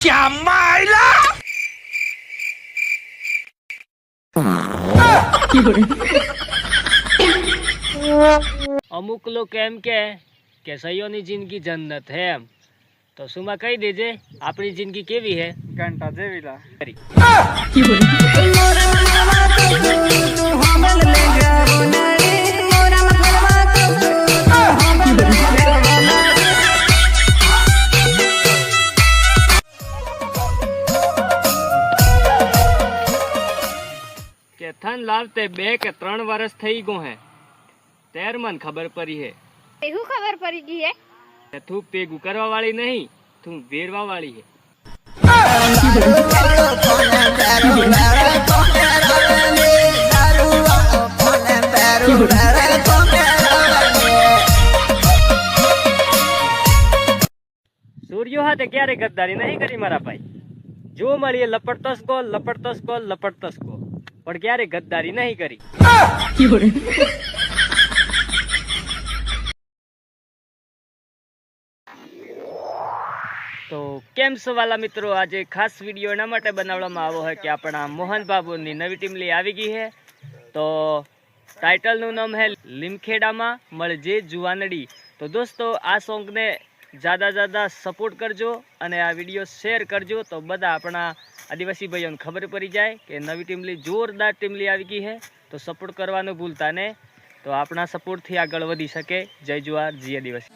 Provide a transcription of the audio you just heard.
क्या मायला અમુક લોકો એમ કે સહીઓની જિંદગી જન્નત હે એમ તો સુમાં કહી દેજે આપણી જિંદગી કેવી હે ઘંટા જેવી લા કે થન લાવતે 2 કે 3 વર્ષ થઈ ગયું હે તેર મન ખબર પડી હે એવું ખબર પડી ગઈ હે કે તું પેગું કરવા વાળી નહીં તું વેરવા વાળી હે સૂર્યો હાથે ક્યારે ગદ્દારી નહીં કરી મારા ભાઈ જો મળીએ લપડતસ કો પણ ક્યારે ગદ્દારી નહીં કરી તો કેમ છો વાલા મિત્રો, આજે ખાસ વિડીયો એના માટે બનાવવામાં આવ્યો છે કે આપણા મોહન બાબુની નવી ટીમ લઈ આવી ગઈ છે. તો ટાઇટલનું નામ છે લીમખેડામાં મળજે જુવાનડી. તો દોસ્તો આ સોંગને ज़्यादा સપોર્ટ કરજો અને આ વિડીયો શેર કરજો તો બધા આપણા આદિવાસી ભાઈઓને ખબર પડી જાય કે નવી ટીમ લઈ જોરદાર ટીમ લઈ આવી ગઈ છે. તો સપોર્ટ કરવાનું ભૂલતા ને, તો આપણા સપોર્ટથી આગળ વધી શકે. જય જુહાર, જય આદિવાસી.